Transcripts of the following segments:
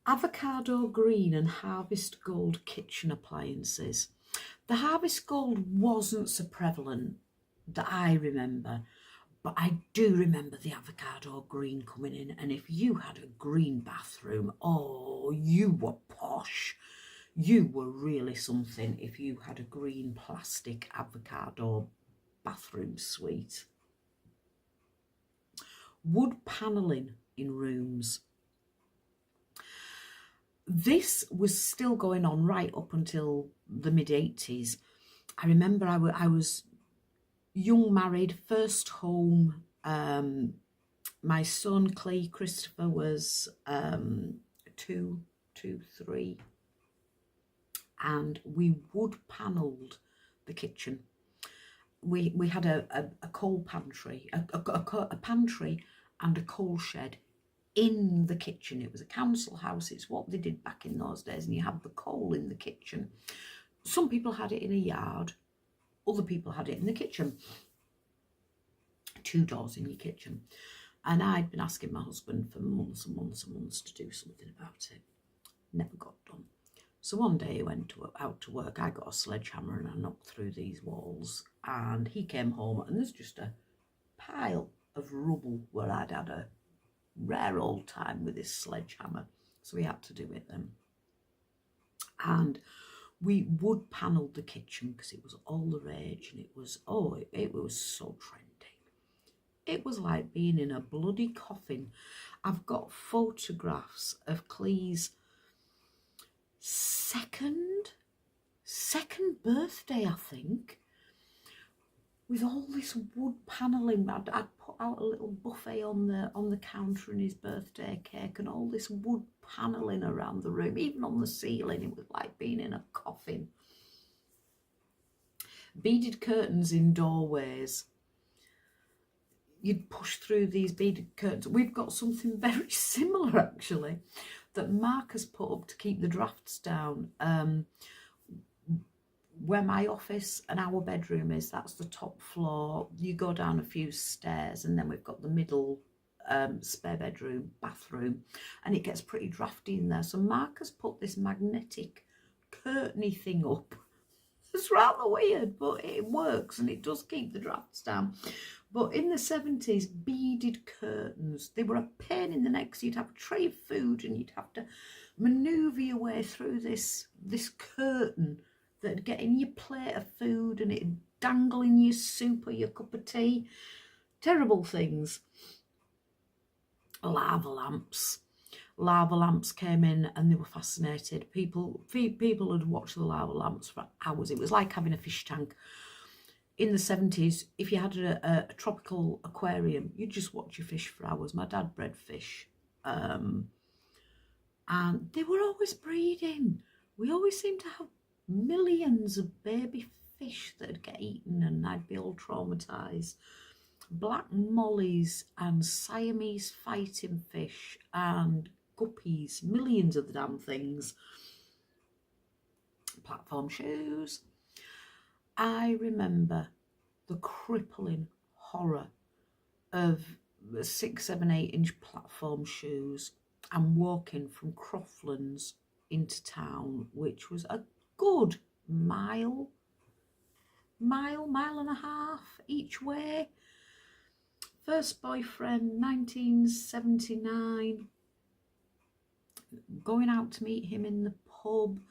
Avocado green and harvest gold kitchen appliances. The harvest gold wasn't so prevalent that I remember, but I do remember the avocado green coming in. And if you had a green bathroom, oh, you were posh. You were really something if you had a green plastic avocado bathroom suite. Wood panelling in rooms. This was still going on right up until the mid-80s. I remember I was young, married, first home. My son, Clee Christopher, was 3, and we wood panelled the kitchen. We had a coal pantry, a pantry and a coal shed in the kitchen. It was a council house. It's what they did back in those days, and you had the coal in the kitchen. Some people had it in a yard, other people had it in the kitchen. 2 doors in your kitchen. And I'd been asking my husband for months and months and months to do something about it. Never got done. So one day he went out to work. I got a sledgehammer and I knocked through these walls, and he came home and there's just a pile of rubble where I'd had a rare old time with this sledgehammer. So we had to do it then. And we wood panelled the kitchen because it was all the rage, and it was so trendy. It was like being in a bloody coffin. I've got photographs of Clee's second birthday, I think, with all this wood panelling. I'd put out a little buffet on the counter and his birthday cake, and all this wood panelling around the room, even on the ceiling. It was like being in a coffin. Beaded curtains in doorways. You'd push through these beaded curtains. We've got something very similar, actually, that Mark has put up to keep the drafts down. Where my office and our bedroom is, that's the top floor. You go down a few stairs, and then we've got the middle spare bedroom, bathroom, and it gets pretty drafty in there. So Mark has put this magnetic curtainy thing up. It's rather weird, but it works, and it does keep the drafts down. But in the 70s, beaded curtains, they were a pain in the neck. So you'd have a tray of food and you'd have to manoeuvre your way through this curtain that'd get in your plate of food, and it'd dangle in your soup or your cup of tea. Terrible things. Lava lamps. Lava lamps came in and they were fascinated. People had watched the lava lamps for hours. It was like having a fish tank. In the 70s, if you had a tropical aquarium, you'd just watch your fish for hours. My dad bred fish, and they were always breeding. We always seemed to have millions of baby fish that'd get eaten, and I'd be all traumatised. Black mollies and Siamese fighting fish and guppies, millions of the damn things. Platform shoes. I remember the crippling horror of 6, 7, 8-inch platform shoes and walking from Croftlands into town, which was a good mile and a half each way. First boyfriend, 1979. Going out to meet him in the pub.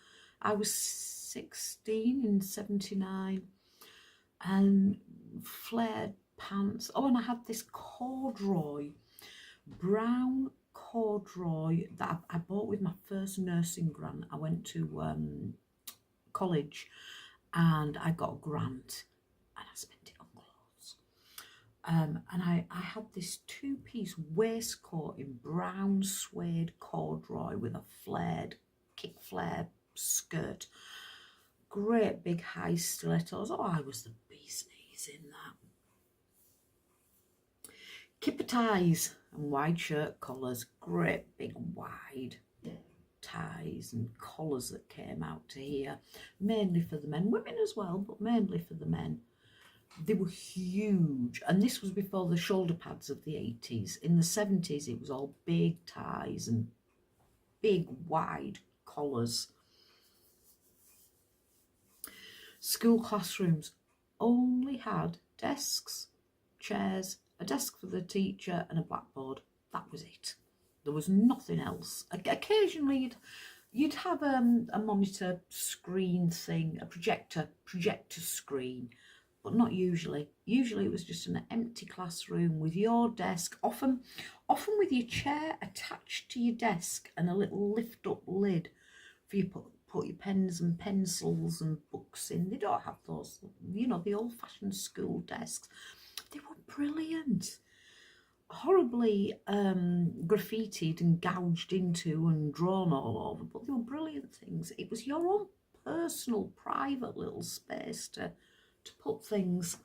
I was 16 in 79, and flared pants. Oh, and I had this corduroy, brown corduroy that I bought with my first nursing grant. I went to college and I got a grant and I spent it on clothes. And I had this 2-piece waistcoat in brown suede corduroy with a flared, kick flare skirt. Great big high stilettos. Oh, I was the bee's knees in that. Kipper ties and wide shirt collars. Great big wide ties and collars that came out to here. Mainly for the men. Women as well, but mainly for the men. They were huge. And this was before the shoulder pads of the 80s. In the 70s, it was all big ties and big wide collars. School classrooms only had desks, chairs, a desk for the teacher and a blackboard. That was it. There was nothing else. Occasionally you'd have a monitor screen thing, a projector screen, but not usually. Usually it was just an empty classroom with your desk, often with your chair attached to your desk and a little lift up lid for you put your pens and pencils and books in. They don't have those, you know, the old-fashioned school desks. They were brilliant. Horribly graffitied and gouged into and drawn all over, but they were brilliant things. It was your own personal, private little space to put things.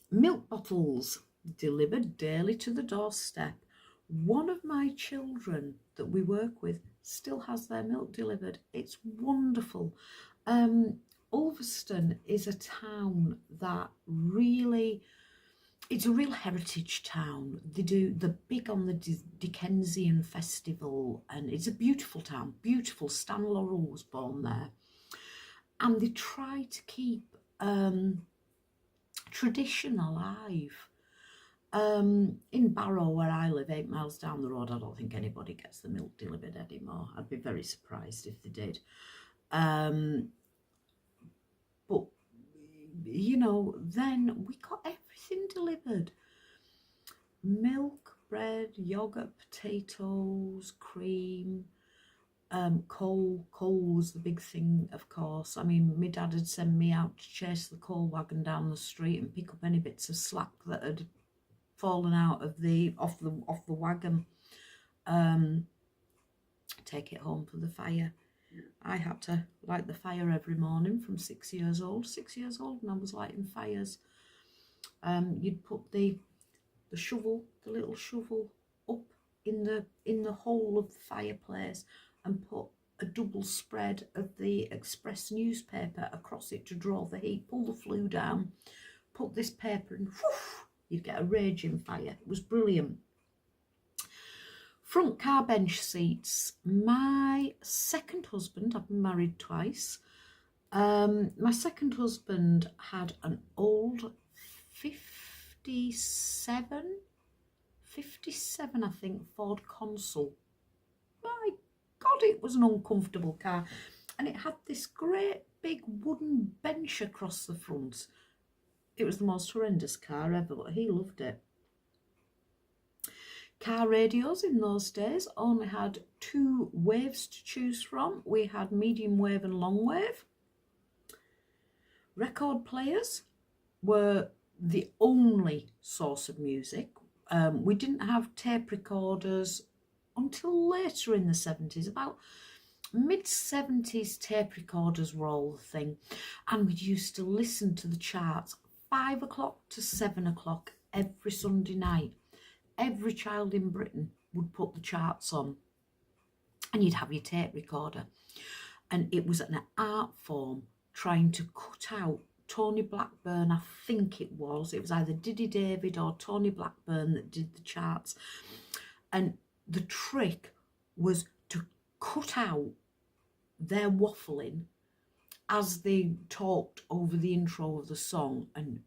Milk bottles delivered daily to the doorstep. One of my children that we work with still has their milk delivered. It's wonderful. Ulverston is a town that really, it's a real heritage town. They're big on the Dickensian festival, and it's a beautiful town, beautiful. Stan Laurel was born there. And they try to keep tradition alive. In Barrow, where I live, 8 miles down the road, I don't think anybody gets the milk delivered anymore. I'd be very surprised if they did. But, you know, then we got everything delivered. Milk, bread, yoghurt, potatoes, cream, coal. Coal was the big thing, of course. I mean, my dad had sent me out to chase the coal wagon down the street and pick up any bits of slack that had fallen out of off the wagon. Take it home for the fire. I had to light the fire every morning from 6 years old. 6 years old, and I was lighting fires. You'd put the shovel, the little shovel, up in the hole of the fireplace and put a double spread of the Express newspaper across it to draw the heat. Pull the flue down, put this paper in, whoosh, you'd get a raging fire. It was brilliant. Front car bench seats. My second husband, I've been married twice. My second husband had an old 57, I think, Ford Consul. My God, it was an uncomfortable car. And it had this great big wooden bench across the front. It was the most horrendous car ever, but he loved it. Car radios in those days only had 2 waves to choose from. We had medium wave and long wave. Record players were the only source of music. We didn't have tape recorders until later in the 70s. About mid-70s, tape recorders were all the thing. And we used to listen to the charts 5 o'clock to 7 o'clock every Sunday night. Every child in Britain would put the charts on, and you'd have your tape recorder. And it was an art form trying to cut out Tony Blackburn, I think it was either Diddy David or Tony Blackburn that did the charts. And the trick was to cut out their waffling as they talked over the intro of the song and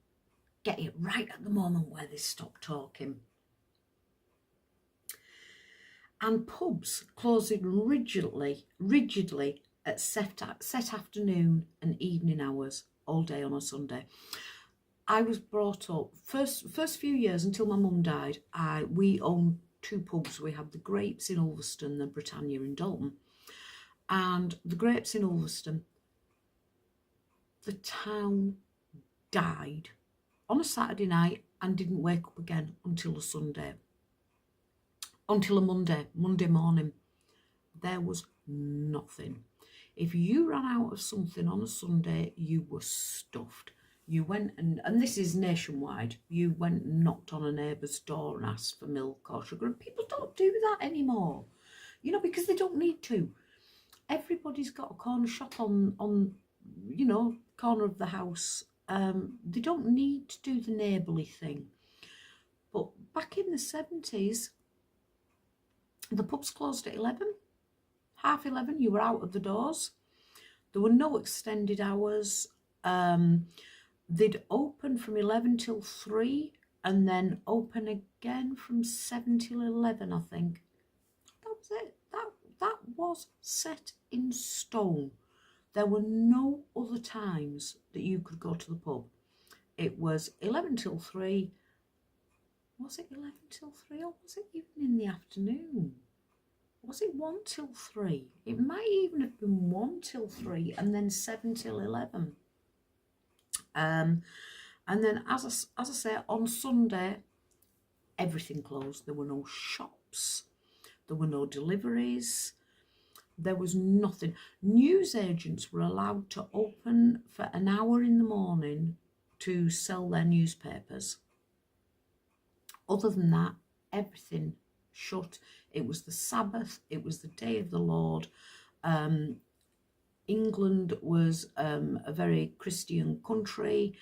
get it right at the moment where they stopped talking. And pubs closing rigidly at set afternoon and evening hours all day on a Sunday. I was brought up, first few years until my mum died, we owned 2 pubs. We had the Grapes in Ulverston, the Britannia in Dalton. And the Grapes in Ulverston, the town died on a Saturday night and didn't wake up again until a Sunday. Until a Monday morning. There was nothing. If you ran out of something on a Sunday, you were stuffed. You went and this is nationwide, you went and knocked on a neighbour's door and asked for milk or sugar. And people don't do that anymore, you know, because they don't need to. Everybody's got a corner shop on you know, corner of the house. They don't need to do the neighbourly thing. But back in the 70s, the pubs closed at 11, half 11, you were out of the doors. There were no extended hours. They'd open from 11 till 3 and then open again from 7 till 11, I think. That was it. That was set in stone. There were no other times that you could go to the pub. It was 11 till 3. Was it 11 till 3 or was it even in the afternoon? Was it 1 till 3? It might even have been 1 till 3 and then 7 till 11. And then, as I say, on Sunday, everything closed. There were no shops. There were no deliveries. There was nothing. Newsagents were allowed to open for an hour in the morning to sell their newspapers. Other than that, everything shut. It was the Sabbath. It was the day of the Lord. England was a very Christian country,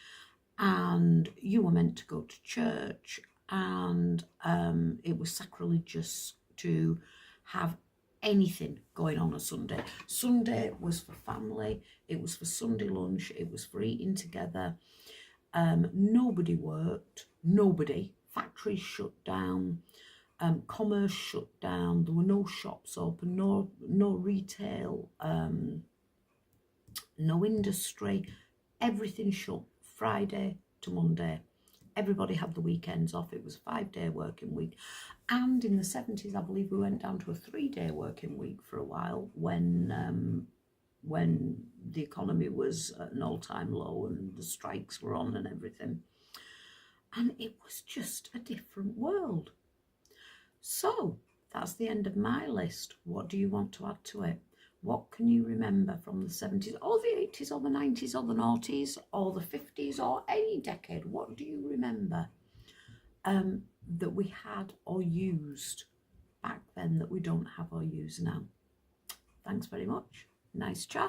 and you were meant to go to church, and it was sacrilegious to have anything going on Sunday. Sunday was for family, it was for Sunday lunch, it was for eating together. Nobody worked, nobody. Factories shut down, commerce shut down, there were no shops open, no retail, no industry, everything shut Friday to Monday. Everybody had the weekends off. It was a 5-day working week. And in the 70s, I believe we went down to a 3-day working week for a while when the economy was at an all-time low and the strikes were on and everything. And it was just a different world. So that's the end of my list. What do you want to add to it? What can you remember from the 70s or the 80s or the 90s or the noughties or the 50s or any decade? What do you remember that we had or used back then that we don't have or use now? Thanks very much. Nice chat.